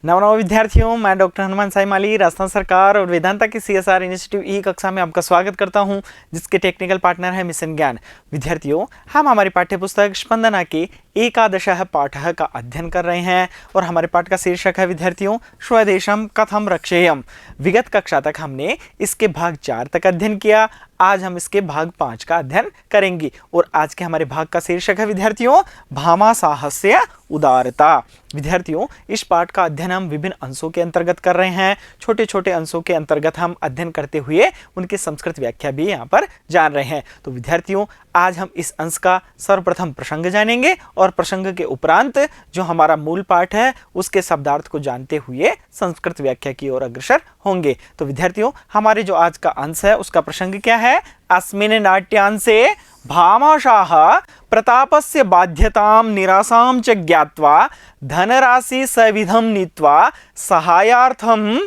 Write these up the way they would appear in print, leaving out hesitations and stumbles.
नव विद्यार्थियों, मैं डॉक्टर हनुमान साई माली राजस्थान सरकार और वेदांता की CSR इनिशिएटिव ई कक्षा में आपका स्वागत करता हूं, जिसके टेक्निकल पार्टनर है मिशन ज्ञान। विद्यार्थियों, हम हमारी पाठ्यपुस्तक स्पंदना के एकादशः पाठः का अध्ययन कर रहे हैं और हमारे पाठ का शीर्षक है विद्यार्थियों स्वदेशम कथम रक्षेयम। विगत कक्षा तक हमने इसके भाग 4 तक अध्ययन किया। आज हम इसके भाग 5 का अध्ययन करेंगे और आज के हमारे भाग का शीर्षक है विद्यार्थियों भामा साहस्य उदारता। विद्यार्थियों, इस पाठ का अध्ययन हम विभिन्न अंशों के अंतर्गत कर रहे हैं। छोटे छोटे अंशों के अंतर्गत हम अध्ययन करते हुए उनकी संस्कृत व्याख्या भी यहाँ पर जान रहे हैं। तो विद्यार्थियों, आज हम इस अंश का सर्वप्रथम प्रसंग जानेंगे और प्रसंग के उपरांत जो हमारा मूल पाठ है उसके शब्दार्थ को जानते हुए संस्कृत व्याख्या की ओर अग्रसर होंगे। तो विद्यार्थियों, हमारे जो आज का अंश है उसका प्रसंग क्या है? अस्मिन् नाट्यांशे भामाशाह प्रतापस्य बाध्यतां निरासां च ज्ञात्वा धनराशि सविधं नीत्वा सहायार्थम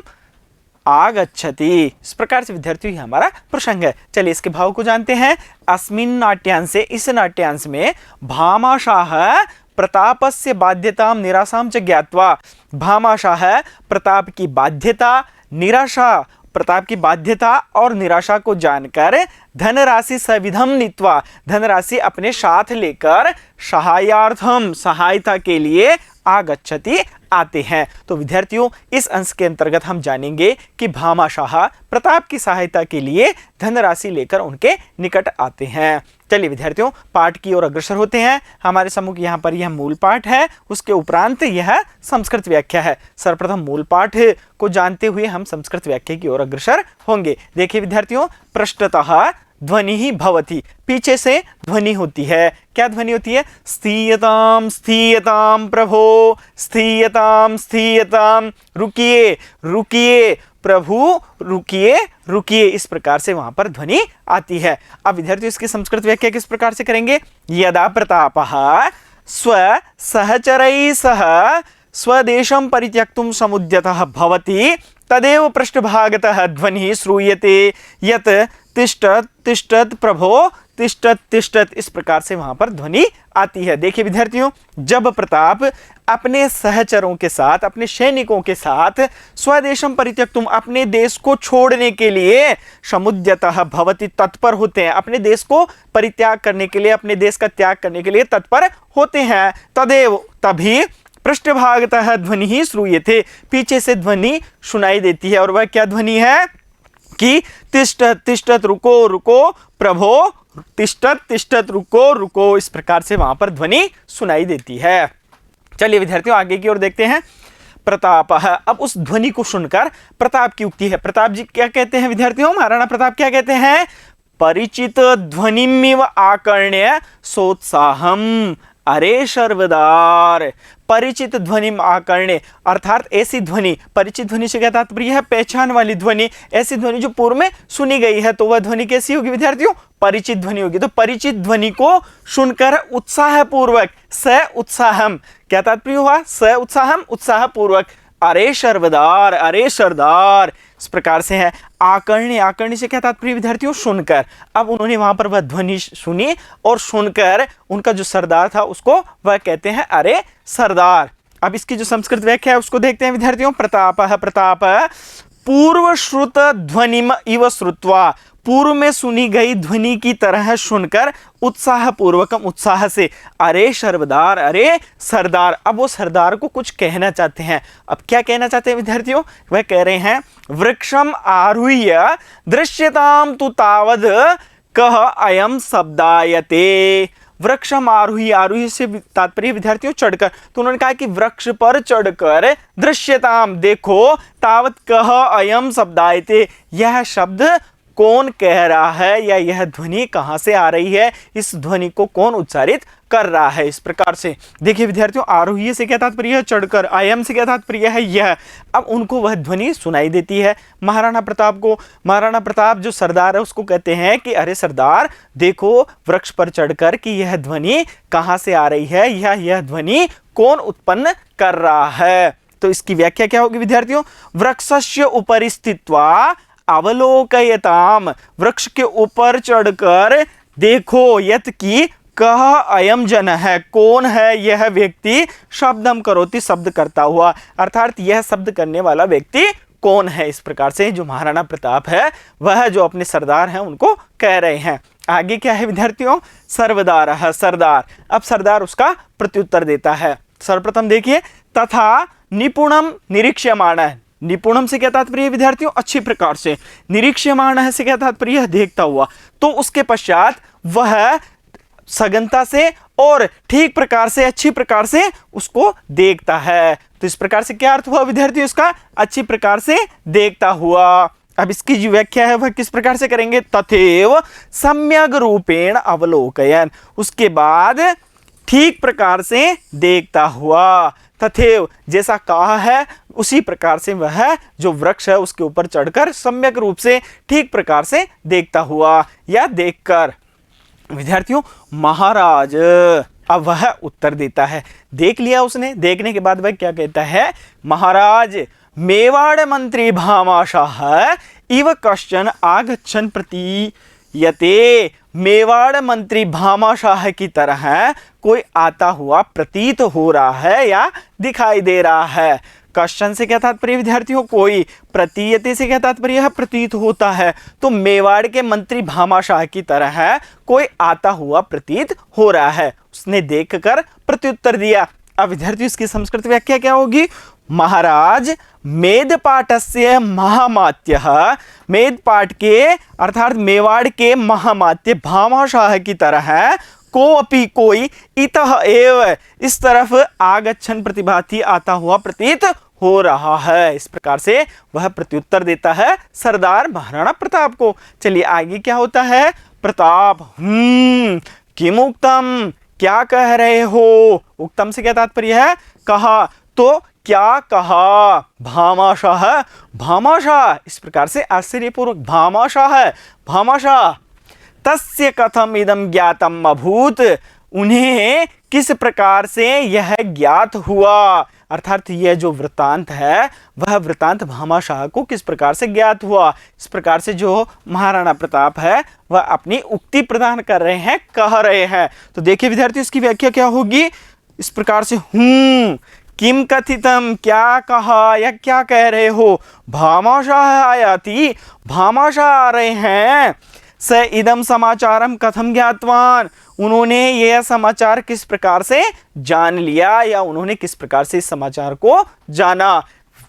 आगच्छति। इस प्रकार से विद्यार्थियों ये हमारा प्रसंग है। चलिए इसके भाव को जानते हैं। अस्मिन् नाट्यांशे, इस नाट्यांश में भामाशाह प्रतापस्य बाध्यतां निरासां च ज्ञात्वा, भामाशाह प्रताप की बाध्यता, निराशा प्रताप की बाध्यता और निराशा को जानकर धनराशि सविधम नीत्वा, धनराशि अपने साथ लेकर सहायार्थम सहायता के लिए आगच्छति आते हैं। तो विद्यार्थियों, इस अंश के अंतर्गत हम जानेंगे कि भामाशाह प्रताप की सहायता के लिए धनराशि लेकर उनके निकट आते हैं। चलिए विद्यार्थियों, पाठ की ओर अग्रसर होते हैं। हमारे सम्मुख यहाँ पर यह मूल पाठ है, उसके उपरांत यह संस्कृत व्याख्या है। सर्वप्रथम मूल पाठ को जानते हुए हम संस्कृत व्याख्या की ओर अग्रसर होंगे। देखिए विद्यार्थियों, पृष्ठतः ध्वनि ही भवति, पीछे से ध्वनि होती है। क्या ध्वनि होती है? स्थीयताम स्थीयताम प्रभो, स्थीयताम स्थीयताम, रुकिए रुकिए प्रभु, रुकिए रुकिए। इस प्रकार से वहां पर ध्वनि आती है। अब विद्यार्थियों, इसकी संस्कृत व्याख्या किस प्रकार से करेंगे? यदा प्रतापः स्व सहचरैः सह स्वदेशं परित्यक्तुं समुद्यतः भवति तदेव पृष्ठभागतः ध्वनिः श्रूयते यत् तिष्ठत् तिष्ठत् प्रभो, तिष्ठत् तिष्ठत्। इस प्रकार से वहां पर ध्वनि आती है। देखिए विद्यार्थियों, जब प्रताप अपने सहचरों के साथ, अपने सैनिकों के साथ स्वदेशम परित्यक्तुम, अपने देश को छोड़ने के लिए समुद्यतः भवति, तत्पर होते हैं, अपने देश को परित्याग करने के लिए, अपने देश का त्याग करने के लिए तत्पर होते हैं। तदेव, तभी पृष्ठभागतः ध्वनि ही श्रूयते, पीछे से ध्वनि सुनाई देती है। और वह क्या ध्वनि है? कि तिष्ठत् तिष्ठत्, रुको रुको प्रभो, तिष्ठत् तिष्ठत्, रुको रुको। इस प्रकार से वहां पर ध्वनि सुनाई देती है। चलिए विद्यार्थियों, आगे की ओर देखते हैं। प्रताप, अब उस ध्वनि को सुनकर प्रताप की उक्ति है। प्रताप जी क्या कहते हैं विद्यार्थियों? महाराणा प्रताप क्या कहते हैं? परिचित ध्वनिमिव आकर्ण्य सोत्साहम, अरे शर्वदार। परिचित ध्वनि आकर्ण्य, अर्थात ऐसी ध्वनि, परिचित ध्वनि से क्या तात्पर्य है? पहचान वाली ध्वनि, ऐसी ध्वनि जो पूर्व में सुनी गई है। तो वह ध्वनि कैसी होगी विद्यार्थियों? परिचित ध्वनि होगी। तो परिचित ध्वनि को सुनकर उत्साह पूर्वक, स उत्साहम, क्या तात्पर्य हुआ? स उत्साहम, उत्साह पूर्वक, अरे शर्वदार, अरे सरदार। इस प्रकार से है। आकर्ण्य, आकर्ण्य से क्या तात्पर्य विद्यार्थियों? सुनकर। अब उन्होंने वहां पर वह ध्वनि सुनी और सुनकर उनका जो सरदार था उसको वह कहते हैं अरे सरदार। अब इसकी जो संस्कृत व्याख्या है उसको देखते हैं विद्यार्थियों। प्रतापः, प्रताप पूर्व श्रुत ध्वनिम इव श्रुत्वा, पूर्व में सुनी गई ध्वनि की तरह सुनकर उत्साह पूर्वकम, उत्साह से, अरे शर्वदार, अरे सरदार। अब वो सरदार को कुछ कहना चाहते हैं। अब क्या कहना चाहते हैं विद्यार्थियों? वह कह रहे हैं वृक्षम आरुह्य दृश्यताम तु तावद कह अयम शब्दायते। वृक्षम आरुह्य, आरुह्य से तात्पर्य विद्यार्थियों चढ़कर। तो उन्होंने कहा कि वृक्ष पर चढ़कर दृश्यताम, देखो, तावत कह अयम शब्दायते, यह शब्द कौन कह रहा है या यह ध्वनि कहां से आ रही है, इस ध्वनि को कौन उच्चारित कर रहा है। इस प्रकार से देखिए विद्यार्थियों, आरोही से क्या तात्पर्य है? चढ़कर। आयम से क्या तात्पर्य है? यह। अब उनको वह ध्वनि सुनाई देती है। महाराणा प्रताप को, महाराणा प्रताप जो सरदार है उसको कहते हैं कि अरे सरदार, देखो वृक्ष पर चढ़कर कि यह ध्वनि कहां से आ रही है, यह ध्वनि कौन उत्पन्न कर रहा है। तो इसकी व्याख्या क्या होगी विद्यार्थियों? वृक्षस्य उपरि स्थित्वा अवलोकयताम, वृक्ष के ऊपर चढ़कर देखो, यत की कह अयम जन है, कौन है यह व्यक्ति, शब्दम करोति, शब्द करता हुआ, अर्थात यह शब्द करने वाला व्यक्ति कौन है। इस प्रकार से जो महाराणा प्रताप है वह जो अपने सरदार हैं उनको कह रहे हैं। आगे क्या है विद्यार्थियों, सर्वदार, सरदार। अब सरदार उसका प्रत्युत्तर देता है। सर्वप्रथम देखिए, तथा निपुणम निरीक्ष्यमाण है। निपुणम से क्या तात्पर्य विद्यार्थियों, अच्छी प्रकार से। निरीक्ष्यमाण है से क्या तात्पर्य, देखता हुआ। तो उसके पश्चात वह सघनता से और ठीक प्रकार से, अच्छी प्रकार से उसको देखता है। तो इस प्रकार से क्या अर्थ हुआ विद्यार्थियों इसका, अच्छी प्रकार से देखता हुआ। अब इसकी जो व्याख्या है वह किस प्रकार से करेंगे, तथैव सम्यक रूपेण अवलोकयन, उसके बाद ठीक प्रकार से देखता हुआ। तथैव जैसा कहा है उसी प्रकार से वह जो वृक्ष है उसके ऊपर चढ़कर सम्यक रूप से, ठीक प्रकार से देखता हुआ या देखकर। विद्यार्थियों, महाराज, अब वह उत्तर देता है। देख लिया उसने, देखने के बाद वह क्या कहता है, महाराज मेवाड़ मंत्री भामाशाह इव कश्चन आगच्छन प्रतीयते, मेवाड़ मंत्री भामाशाह की तरह कोई आता हुआ प्रतीत हो रहा है या दिखाई दे रहा है। कश्चन से क्या तात्पर्य विद्यार्थियों, कोई। प्रतीयते से क्या तात्पर्य है, प्रतीत होता है। तो मेवाड़ के मंत्री भामाशाह की तरह कोई आता हुआ प्रतीत हो रहा है, उसने देखकर प्रत्युत्तर दिया। अब विद्यार्थियों इसकी संस्कृत व्याख्या क्या होगी, महाराज मेदपाटस्य महामात्यः, मेदपाट के अर्थात मेवाड़ के महामात्य भामाशाह की तरह को अपि कोई इतः एव, इस तरफ आगच्छन प्रतिभाति, आता हुआ प्रतीत हो रहा है। इस प्रकार से वह प्रत्युत्तर देता है सरदार महाराणा प्रताप को। चलिए आगे क्या होता है, प्रताप किम उक्तम, क्या कह रहे हो। उक्तम से क्या तात्पर्य है, कहा। तो क्या कहा, भामाशाह, भामाशाह, इस प्रकार से आश्चर्यपूर्वक भामाशाह, भामाशाह, तस्य कथम इदम ज्ञातम अभूत, उन्हें किस प्रकार से यह ज्ञात हुआ, अर्थात यह जो वृत्तांत है वह वृत्तांत भामाशाह को किस प्रकार से ज्ञात हुआ। इस प्रकार से जो महाराणा प्रताप है वह अपनी उक्ति प्रदान कर रहे हैं, कह रहे हैं। तो देखिए विद्यार्थी इसकी व्याख्या क्या होगी, इस प्रकार से किम कथितम, क्या कहा या क्या कह रहे हो। भामाशाह आयाति, भामाशाह आ रहे हैं। स इदम समाचारम कथम ज्ञातवान, उन्होंने यह समाचार किस प्रकार से जान लिया या उन्होंने किस प्रकार से इस समाचार को जाना,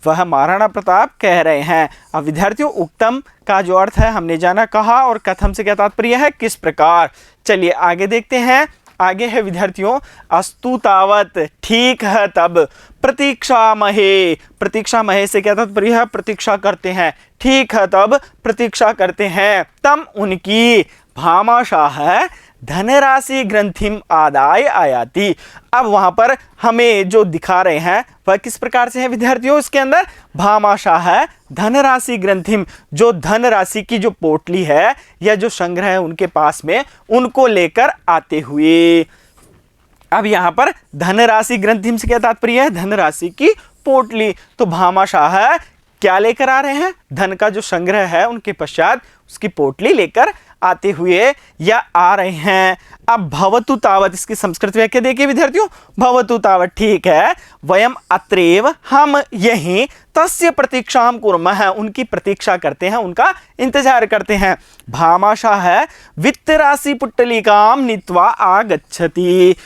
वह महाराणा प्रताप कह रहे हैं। अब विद्यार्थियों उक्तम का जो अर्थ है हमने जाना, कहा, और कथम से क्या तात्पर्य है, किस प्रकार। चलिए आगे देखते हैं। आगे है विद्यार्थियों, अस्तु तावत, ठीक है तब, प्रतीक्षा महे, प्रतीक्षा महे से क्या तात्पर्य है, प्रतीक्षा करते हैं, ठीक है तब प्रतीक्षा करते हैं। तम उनकी, भामाशाह धनराशि ग्रंथिम आदाय आयाति। अब वहां पर हमें जो दिखा रहे हैं वह किस प्रकार से है विद्यार्थियों, इसके अंदर भामाशाह धनराशि ग्रंथिम, जो धनराशि की जो पोटली है या जो संग्रह है उनके पास में, उनको लेकर आते हुए। अब यहाँ पर धनराशि ग्रंथिम से क्या तात्पर्य है, धनराशि की पोटली। तो भामाशाह क्या लेकर आ रहे हैं, धन का जो संग्रह है उनके पश्चात उसकी पोटली लेकर आते हुए या आ रहे हैं। अब भवतु तावत, इसकी संस्कृत व्याख्या देखिए विद्यार्थियों, भवतु तावत, ठीक है, वयम अत्रैव, हम यहीं, तस्य प्रतीक्षाम कुर्मः, उनकी प्रतीक्षा करते हैं, उनका इंतजार करते हैं। भामाशाह वित्त राशि पुट्टलिकाम नीत्वा आगच्छति,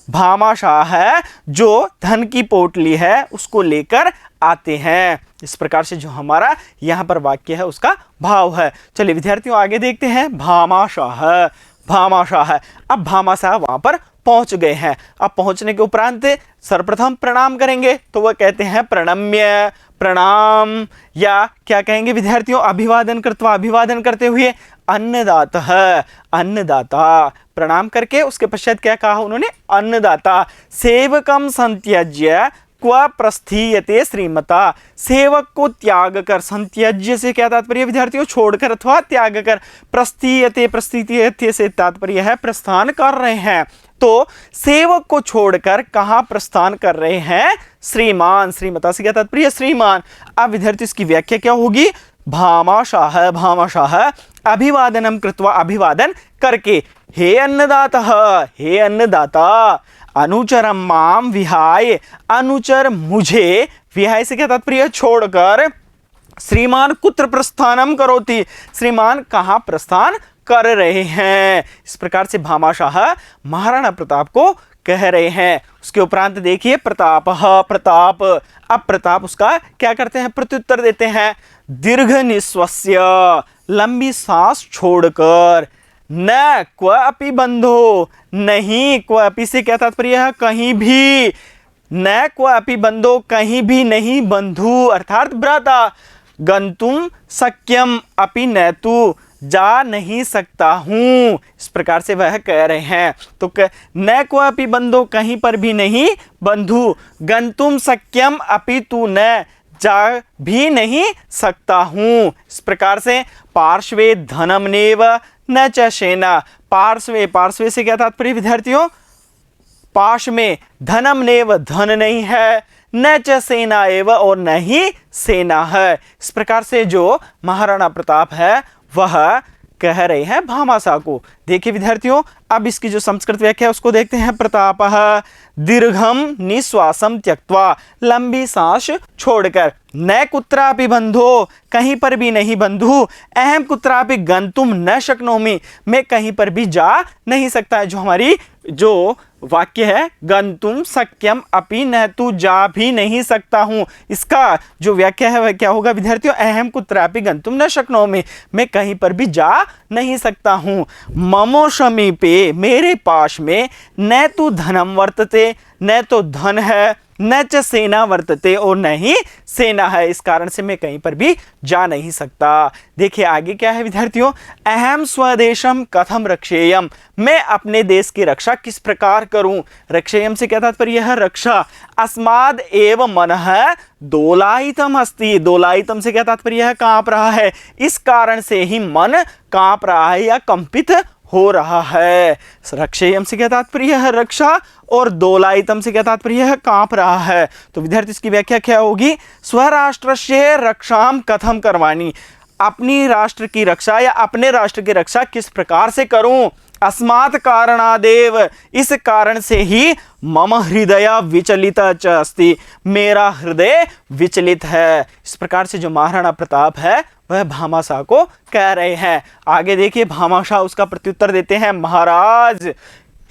भामाशाह जो धन की पोटली है उसको लेकर आते हैं। इस प्रकार से जो हमारा यहाँ पर वाक्य है उसका भाव है। चलिए विद्यार्थियों आगे देखते हैं। भामाशाह, भामाशाह, अब भामाशाह वहां पर पहुंच गए हैं। अब पहुंचने के उपरांत सर्वप्रथम प्रणाम करेंगे, तो वह कहते हैं प्रणम्य, प्रणाम, या क्या कहेंगे विद्यार्थियों, अभिवादन कृत्वा, अभिवादन करते हुए, अन्नदातः, अन्नदाता, प्रणाम करके उसके पश्चात क्या कहा उन्होंने, अन्नदाता, सेवकम संत्यज्य क्व प्रस्थीयते श्रीमता, सेवक को त्याग कर, संत्यज्य से क्या तात्पर्य विद्यार्थियों, छोड़कर अथवा त्याग कर, प्रस्थीयते, प्रस्थीयते से तात्पर्य है प्रस्थान कर रहे हैं। तो सेवक को छोड़कर कहाँ प्रस्थान कर रहे हैं, श्रीमान, श्रीमता से क्या तात्पर्य, श्रीमान। अब विद्यार्थी इसकी व्याख्या क्या होगी, भामाशाह भामाशाह अभिवादनम कृत्वा, अभिवादन करके, हे अन्नदाता, हे अन्नदाता, अनुचरम माम विहाय, अनुचर मुझे, विहाय से क्या तात्पर्य, छोड़कर, श्रीमान कुत्र प्रस्थानम करोति, श्रीमान कहाँ प्रस्थान कर रहे हैं। इस प्रकार से भामाशाह महाराणा प्रताप को कह रहे हैं। उसके उपरांत देखिए प्रताप, प्रताप, अब प्रताप उसका क्या करते हैं, प्रत्युत्तर देते हैं, दीर्घ निश्वस्य, लंबी सांस छोड़कर, न क्वापि बंधो, नहीं, क्वापि से क्या तात्पर्य है, कहीं भी, न क्वापि बंधो, कहीं भी नहीं बंधु अर्थात भ्राता, गंतुम शक्यम अपि न तु, जा नहीं सकता हूं, इस प्रकार से वह कह रहे हैं। तो न क्वापि बंधो, कहीं पर भी नहीं बंधु, गंतुम शक्यम अपि तु न, जा भी नहीं सकता हूं। इस प्रकार से पार्श्वे धनम नेव न च सेना, पार्श्वे, पार्श्वे से क्या तात्पर्य विद्यार्थियों, पाश में, धनम नेव धन नहीं है, न च सेना एव और न ही सेना है। इस प्रकार से जो महाराणा प्रताप है वह कह रहे हैं भामाशाह को। देखिए विद्यार्थियों, अब इसकी जो संस्कृत व्याख्या है उसको देखते हैं। प्रतापः दीर्घम निश्वासम त्यक्त्वा, लंबी सांस छोड़कर, न कुत्रापि बंधो, कहीं पर भी नहीं बंधु, अहम कुत्रापि गंतुम न शक्नोमि, मैं कहीं पर भी जा नहीं सकता। जो हमारी जो वाक्य है, गंतुम शक्यम अपि न तु, जा भी नहीं सकता हूं, इसका जो व्याख्या है वह क्या होगा विद्यार्थियों, अहम कुत्रापि गंतुम न शक्नोमि, मैं कहीं पर भी जा नहीं सकता हूं। ममो समीपे, मेरे पास में, न तो धनम वर्तते, न तो धन है, न च सेना वर्तते और न ही सेना है, इस कारण से मैं कहीं पर भी जा नहीं सकता। देखिए आगे क्या है विद्यार्थियों, अहम स्वदेशम कथम रक्षेयम, मैं अपने देश की रक्षा किस प्रकार करूं। रक्षेयम से क्या तात्पर्य है, रक्षा, अस्माद एव मनः दोलायितम अस्ति, दोलायितम से क्या तात्पर्य है, कांप रहा है, इस कारण से ही मन कांप रहा है या कंपित हो रहा है। रक्षेयम से क्या तात्पर्य है, रक्षा, और दोलायितम से क्या तात्पर्य है, कांप रहा है। तो विद्यार्थी इसकी व्याख्या क्या होगी, स्वराष्ट्र से रक्षाम कथम करवानी, अपनी राष्ट्र की रक्षा या अपने राष्ट्र की रक्षा किस प्रकार से करूं। अस्मात् कारणादेव, इस कारण से ही मम हृदय विचलित च अस्ति, मेरा हृदय विचलित है। इस प्रकार से जो महाराणा प्रताप है वह भामाशाह को कह रहे हैं। आगे देखिए भामाशाह उसका प्रत्युत्तर देते हैं, महाराज,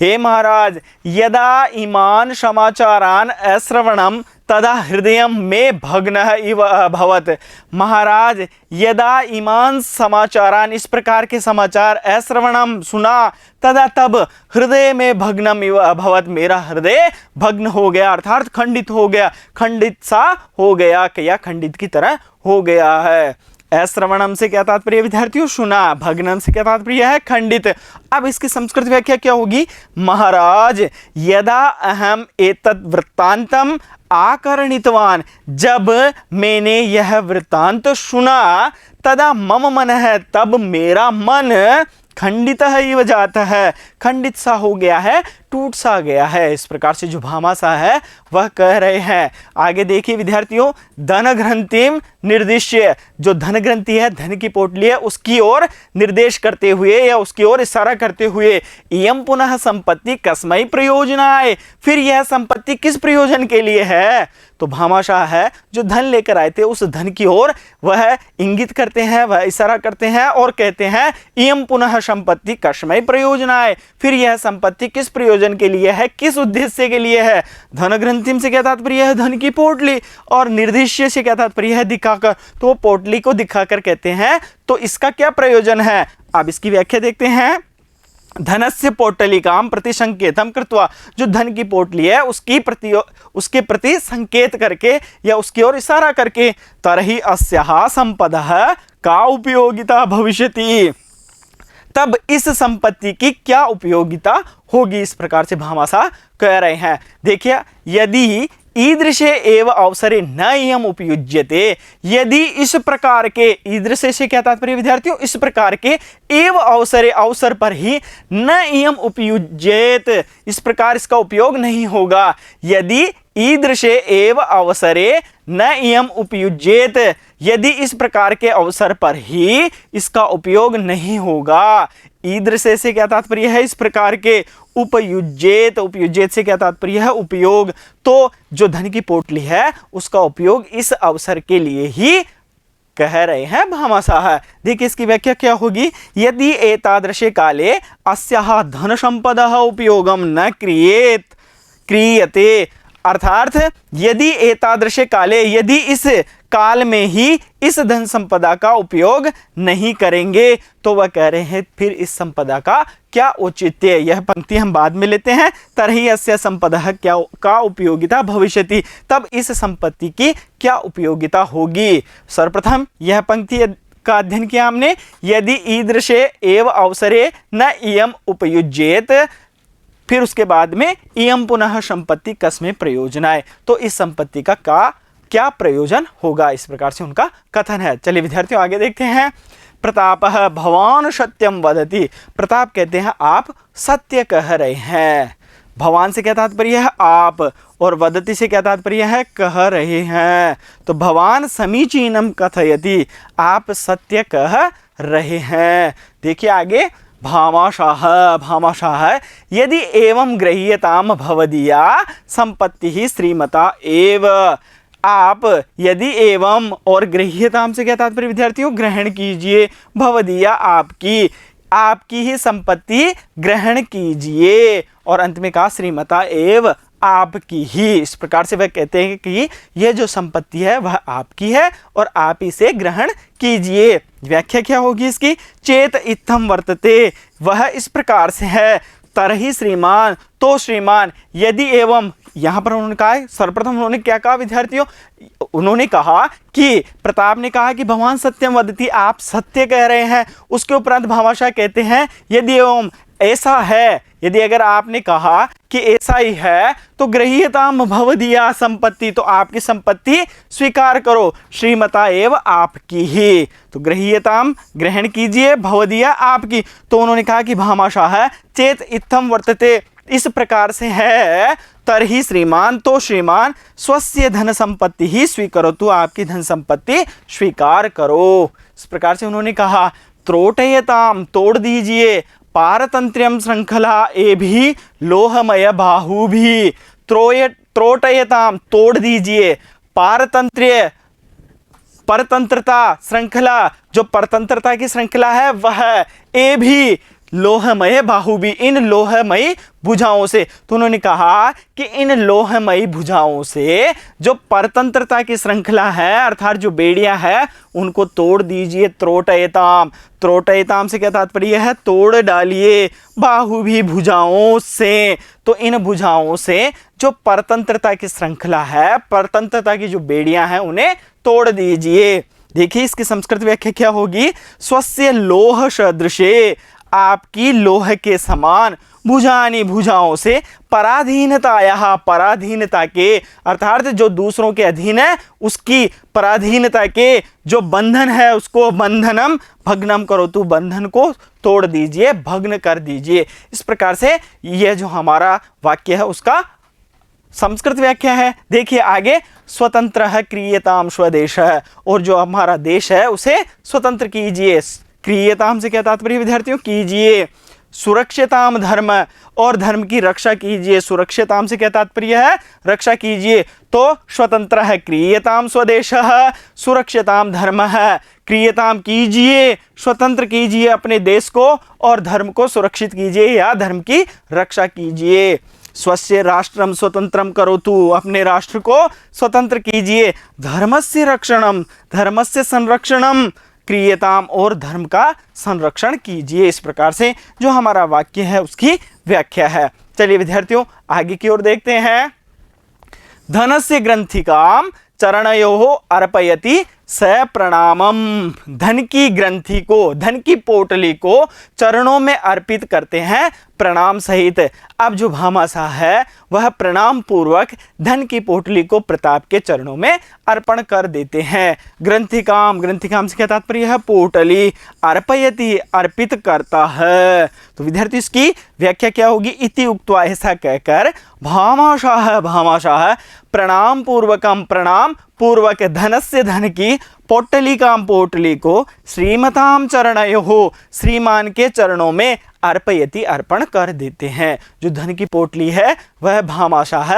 हे महाराज, यदा इमान समाचारान अश्रवणम तदा हृदय में भग्नः इव अभवत्। महाराज, यदा इमान समाचारान, इस प्रकार के समाचार, अश्रवणम सुना, तदा तब, हृदय में भग्नम इव अभवत्, मेरा हृदय भग्न हो गया अर्थात खंडित हो गया, खंडित सा हो गया या खंडित की तरह हो गया है। अश्रवणम से क्या तात्पर्य विद्यार्थियों, सुना, भग्नम से क्या तात्पर्य है, खंडित। अब इसकी संस्कृत व्याख्या क्या होगी, महाराज, यदा अहम एतत् वृत्तांतम आकर्णितवान, जब मैंने यह वृत्तांत सुना, तदा मम मन है, तब मेरा मन खंडित इव जाता है, खंडित सा हो गया है, टूट सा गया है। इस प्रकार से जो भामाशाह है वह कह रहे हैं। आगे देखिए विद्यार्थियों, धन ग्रंथिम निर्दिश्य, जो धन ग्रंथि है, धन की पोटली है, उसकी ओर निर्देश करते हुए या उसकी ओर इशारा करते हुए, इयम पुनः संपत्ति कस्मै प्रयोजनाय, फिर यह संपत्ति किस प्रयोजन के लिए है। तो भामाशाह है जो धन लेकर आए थे उस धन की ओर वह इंगित करते हैं, वह इशारा करते हैं और कहते हैं, इयम पुनः संपत्ति कस्मै प्रयोजनाय, फिर यह संपत्ति किस प्रयोजन के लिए है, किस उद्देश्य के लिए है। धन ग्रंथिम से क्या तात्पर्य है, धन की पोटली, और निर्दिश्य से क्या तात्पर्य है, दिखाकर, तो पोटली को दिखाकर कहते हैं, तो इसका क्या प्रयोजन है। अब इसकी व्याख्या देखते हैं, धनस्य पोटलिकाम प्रति संकेतम कृत्वा, जो धन की पोटली है उसके प्रति संकेत करके या उसकी ओर इशारा करके, तरहि अस्याः संपदः का उपयोगिता भविष्यति, तब इस संपत्ति की क्या उपयोगिता होगी। इस प्रकार से भामाशाह कह रहे हैं। देखिए, यदि ईदृशे एव अवसरे न इयम उपयुज्यते, यदि इस प्रकार के, ईदृशे से क्या तात्पर्य विद्यार्थियों, इस प्रकार के, एव अवसरे अवसर पर ही, न इयम उपयुज्येत इस प्रकार इसका उपयोग नहीं होगा। यदि ईदृशे एव अवसरे न इयम उपयुज्येत, यदि इस प्रकार के अवसर पर ही इसका उपयोग नहीं होगा। ईदृशे से क्या तात्पर्य है, इस प्रकार के, उपयुज्येत, उपयुज्येत से क्या तात्पर्य है, उपयोग। तो जो धन की पोटली है उसका उपयोग इस अवसर के लिए ही कह रहे हैं भामाशाह। देखिए इसकी व्याख्या क्या होगी, यदि एतादृशे काले अस्याः धन संपदः उपयोगम न क्रियते, अर्थात यदि एतादृशे काले, यदि इस काल में ही इस धन संपदा का उपयोग नहीं करेंगे, तो वह कह रहे हैं फिर इस संपदा का क्या औचित्य। यह पंक्ति हम बाद में लेते हैं। तरहि अस्य संपदा क्या का उपयोगिता भविष्यति, तब इस संपत्ति की क्या उपयोगिता होगी। सर्वप्रथम यह पंक्ति का अध्ययन किया हमने, यदि ईदृशे एव अवसरे न इयम उपयुज्येत, फिर उसके बाद में इयम पुनः संपत्ति कस्मे प्रयोजनाय, तो इस संपत्ति का क्या प्रयोजन होगा, इस प्रकार से उनका कथन है। चलिए विद्यार्थियों आगे देखते हैं। प्रतापः भवान सत्यम वदति, प्रताप कहते हैं आप सत्य कह रहे हैं। भवान से क्या तात्पर्य है, आप, और वदति से क्या तात्पर्य है, कह रहे हैं। तो भवान समीचीनम कथयति, आप सत्य कह रहे हैं। देखिए आगे, भामाशाह यदि एवं गृह्यताम भवदीया संपत्ति ही श्रीमता एव, आप यदि एवं और गृह्यताम से क्या तात्पर्य विद्यार्थियों, ग्रहण कीजिए, भवदीया आपकी ही संपत्ति ग्रहण कीजिए, और अंत में कहा श्रीमता एव, आपकी ही। इस प्रकार से वह कहते हैं कि यह जो संपत्ति है वह आपकी है और आप इसे ग्रहण कीजिए। व्याख्या क्या होगी इसकी, चेत इत्थम वर्तते, वह इस प्रकार से है। तरहि श्रीमान, तो श्रीमान, यदि एवं, यहां पर उन्होंने कहा है, सर्वप्रथम उन्होंने क्या कहा विद्यार्थियों, उन्होंने कहा कि प्रताप ने कहा कि भगवान सत्यम वदति, आप सत्य कह रहे हैं। उसके उपरांत भामाशाह कहते हैं यदि एवं ऐसा है, यदि अगर आपने कहा कि ऐसा ही है, तो गृह्यताम भवदीया संपत्ति, तो आपकी संपत्ति स्वीकार करो, श्रीमता एव, आपकी ही, तो गृह्यताम ग्रहण कीजिए, भवदीया आपकी। तो उन्होंने कहा कि भामाशाह चेत इत्थम वर्तते, इस प्रकार से है, तरहि श्रीमान, तो श्रीमान स्वस्य धन संपत्ति ही स्वीकरो, तो आपकी धन संपत्ति स्वीकार करो। इस प्रकार से उन्होंने कहा त्रोटयताम, तोड़ दीजिए, पारतंत्र्यम श्रृंखला ए भी लोहमय बाहु भी, त्रोटयताम, तोड़ दीजिए, पारतंत्र्य, परतंत्रता श्रृंखला, जो परतंत्रता की श्रृंखला है वह, ए भी लोहमय बाहु भी, इन लोहमयी भुजाओं से। तो उन्होंने कहा कि इन लोहमयी भुजाओं से जो परतंत्रता की श्रृंखला है, अर्थात जो बेड़ियां है, उनको तोड़ दीजिए। त्रोटयताम, त्रोटयताम से क्या तात्पर्य है, तोड़ डालिए, बाहु भी भुजाओं से, तो इन भुजाओं से जो परतंत्रता की श्रृंखला है, परतंत्रता की जो बेड़ियां हैं, उन्हें तोड़ दीजिए। देखिए इसकी संस्कृत व्याख्या क्या होगी, स्वस्य लोह सदृशे, आपकी लोह के समान, भुजानी, भुजाओं से, पराधीनताया, पराधीनता के, अर्थात जो दूसरों के अधीन है उसकी पराधीनता के जो बंधन है उसको, बंधनम भग्नम करो, तो बंधन को तोड़ दीजिए, भग्न कर दीजिए। इस प्रकार से यह जो हमारा वाक्य है उसका संस्कृत व्याख्या है। देखिए आगे, स्वतंत्र क्रियताम स्वदेश, और जो हमारा देश है उसे स्वतंत्र कीजिए। क्रियताम से क्या तात्पर्य विद्यार्थियों, कीजिए। सुरक्षिताम धर्म, और धर्म की रक्षा कीजिए। सुरक्षिताम से क्या तात्पर्य है, रक्षा कीजिए। तो स्वतंत्र है क्रियताम स्वदेश, सुरक्षिताम धर्म है, क्रियताम कीजिए, स्वतंत्र कीजिए अपने देश को, और धर्म को सुरक्षित कीजिए या धर्म की रक्षा कीजिए। स्वस्य राष्ट्रम स्वतंत्रम करोतु, अपने राष्ट्र को स्वतंत्र कीजिए। धर्मस्य रक्षणम, धर्मस्य संरक्षणम क्रियताम, और धर्म का संरक्षण कीजिए। इस प्रकार से जो हमारा वाक्य है उसकी व्याख्या है। चलिए विद्यार्थियों आगे की ओर देखते हैं। धनस्य ग्रंथिकाम चरणयोः अर्पयति स प्रणामम। धन की ग्रंथि को, धन की पोटली को चरणों में अर्पित करते हैं प्रणाम सहित। अब जो भामाशाह है वह प्रणाम पूर्वक धन की पोटली को प्रताप के चरणों में अर्पण कर देते हैं। ग्रंथिकाम, ग्रंथिकाम से क्या तात्पर्य है? पोटली। अर्पयति, अर्पित करता है। तो विद्यार्थी इसकी व्याख्या क्या होगी? इति उक्त्वा, ऐसा कहकर भामाशाह, भामाशाह प्रणाम पूर्वकम, प्रणाम पूर्वक धनस्य, धन की, पोटलिकाम, पोटली को, श्रीमताम चरणयोः, श्रीमान के चरणों में, अर्पयति, अर्पण कर देते हैं। जो धन की पोटली है वह भामाशाह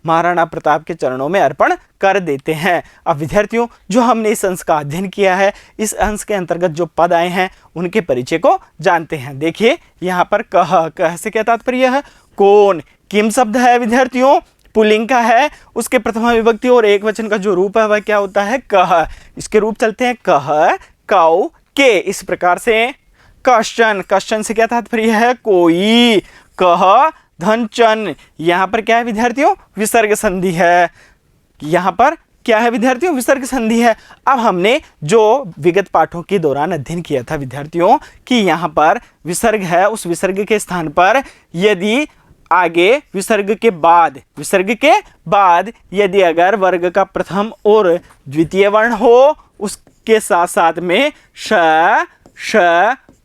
महाराणा प्रताप के चरणों में अर्पण कर देते हैं। अब विद्यार्थियों, जो हमने इस अंश का अध्ययन किया है, इस अंश के अंतर्गत जो पद आए हैं उनके परिचय को जानते हैं। देखिए यहाँ पर कह, कह से क्या तात्पर्य है? कौन। किम शब्द है विद्यार्थियों? पुल्लिंग का है। उसके प्रथमा विभक्ति और एक वचन का जो रूप है वह क्या होता है? कह। इसके रूप चलते हैं कह, कौ, के। इस प्रकार से कश्चन, कश्चन से क्या तात्पर्य है? कोई। कह, धनचन, यहाँ पर क्या है विद्यार्थियों? विसर्ग संधि है। यहाँ पर क्या है विद्यार्थियों? विसर्ग संधि है। अब हमने जो विगत पाठों के दौरान अध्ययन किया था विद्यार्थियों कि यहाँ पर विसर्ग है, उस विसर्ग के स्थान पर यदि आगे विसर्ग के बाद यदि अगर वर्ग का प्रथम और द्वितीय वर्ण हो, उसके साथ साथ में श, श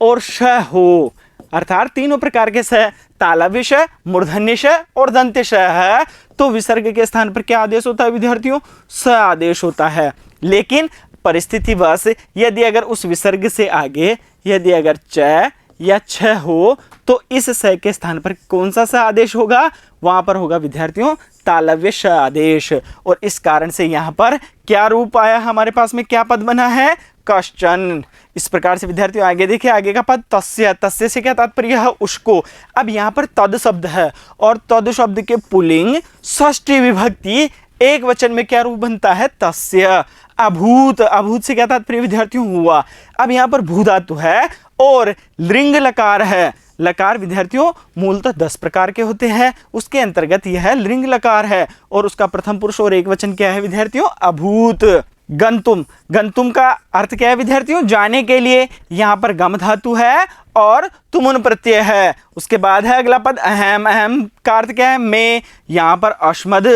और श हो, अर्थात तीनों प्रकार के श, तालव्य श, मूर्धन्य श और दंत्य श है, तो विसर्ग के स्थान पर क्या आदेश होता है विद्यार्थियों? स आदेश होता है। लेकिन परिस्थितिवश यदि अगर उस विसर्ग से आगे यदि अगर च या छ हो तो इस स के स्थान पर कौन सा स आदेश होगा? वहां पर होगा विद्यार्थियों तालव्य श आदेश। और इस कारण से यहाँ पर क्या रूप आया हमारे पास में? क्या पद बना है? कश्चन। इस प्रकार से विद्यार्थियों आगे देखिए, आगे का पद तस्य, तस्य से क्या तात्पर्य है? उसको। अब यहाँ पर तद शब्द है और तद शब्द के पुल्लिंग षष्ठी विभक्ति एक वचन में क्या रूप बनता है? तस्य। अभूत, अभूत से क्या तात्पर्य विद्यार्थियों? हुआ। अब यहाँ पर भू धातु है और लिंग लकार है। लकार विद्यार्थियों मूलतः 10 प्रकार के होते हैं, उसके अंतर्गत यह लिंग लकार है और उसका प्रथम पुरुष और एक वचन क्या है विद्यार्थियों? अभूत। गंतुम, गंतुम का अर्थ क्या है विद्यार्थियों? जाने के लिए। यहाँ पर गम धातु है और तुमुन प्रत्यय है। उसके बाद है अगला पद अहम, अहम का अर्थ क्या है? में। यहाँ पर अश्मद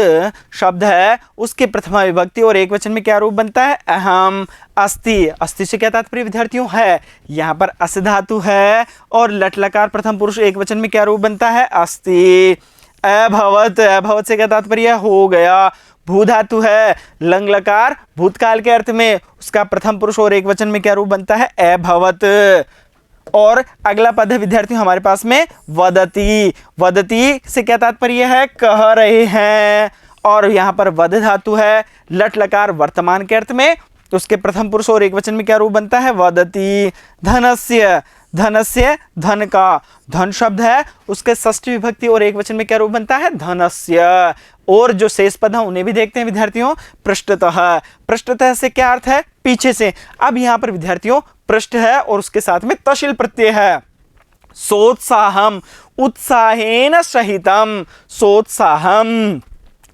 शब्द है, उसके प्रथमा विभक्ति और एक वचन में क्या रूप बनता है? अहम। अस्ति, अस्ति से क्या तात्पर्य विद्यार्थियों? है। यहाँ पर अस धातु है और लट लकार प्रथम पुरुष एक वचन में क्या रूप बनता है? अस्ति। अभवत, अभवत से क्या तात्पर्य? हो गया। भू धातु है, लंग लकार भूतकाल के अर्थ में, उसका प्रथम पुरुष और एक वचन में क्या रूप बनता है? अभवत। और अगला पद है विद्यार्थियों हमारे पास में वदति, वदति से क्या तात्पर्य है? कह रहे हैं। और यहाँ पर वद धातु है, लट लकार वर्तमान के अर्थ में, तो उसके प्रथम पुरुष और एक वचन में क्या रूप बनता है? वदति। धनस्य, धनस्य धन का, धन शब्द है, उसके षष्ठी विभक्ति और एक वचन में क्या रूप बनता है? धनस्य। और जो शेष पद है उन्हें भी देखते हैं विद्यार्थियों। पृष्ठतः, पृष्ठतः से क्या अर्थ है? पीछे से। अब यहाँ पर विद्यार्थियों पृष्ठ है और उसके साथ में तशिल प्रत्यय है। सोत्साहम, उत्साहेन सहितम, सोत्साहम।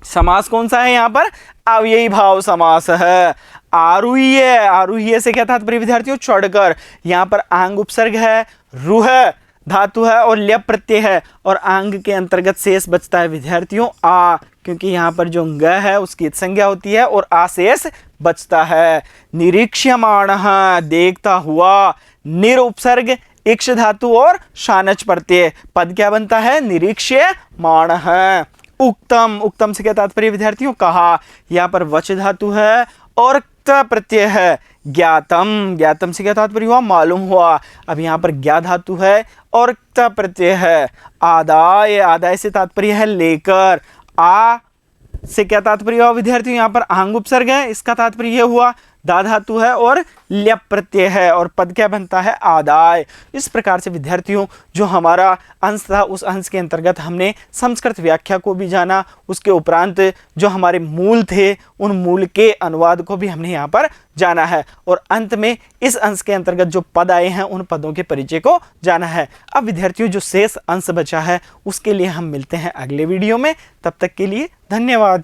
समास कौन सा है यहाँ पर? अव्ययी भाव समास है। आरूह्य, आरूह्य से क्या तात्पर्य विद्यार्थियों? चढ़कर। यहाँ पर आंग उपसर्ग है, रुह धातु है और ल्यप प्रत्यय है और आंग के अंतर्गत शेष बचता है विद्यार्थियों आ, क्योंकि यहाँ पर जो ग है उसकी संज्ञा होती है और आ शेष बचता है। निरीक्ष्यमाणः, देखता हुआ। निर उपसर्ग, इक्ष धातु और शानच प्रत्यय, पद क्या बनता है? निरीक्ष्यमाणः। उक्तम, उक्तम से क्या तात्पर्य विद्यार्थियों? कहा। यहाँ पर वच धातु है और क्त प्रत्यय है। ज्ञातम, ज्ञातम से क्या तात्पर्य हुआ? मालूम हुआ। अब यहाँ पर ज्ञा धातु है और क्त प्रत्यय है। आदाय, आदाय से तात्पर्य है लेकर। आ से क्या तात्पर्य हुआ विद्यार्थियों? यहाँ पर आंग उपसर्ग है, इसका तात्पर्य यह हुआ। दा धातु है और ल्यप प्रत्यय है और पद क्या बनता है? आदाय। इस प्रकार से विद्यार्थियों जो हमारा अंश था उस अंश के अंतर्गत हमने संस्कृत व्याख्या को भी जाना, उसके उपरांत जो हमारे मूल थे उन मूल के अनुवाद को भी हमने यहाँ पर जाना है और अंत में इस अंश के अंतर्गत जो पद आए हैं उन पदों के परिचय को जाना है। अब विद्यार्थियों जो शेष अंश बचा है उसके लिए हम मिलते हैं अगले वीडियो में। तब तक के लिए धन्यवाद।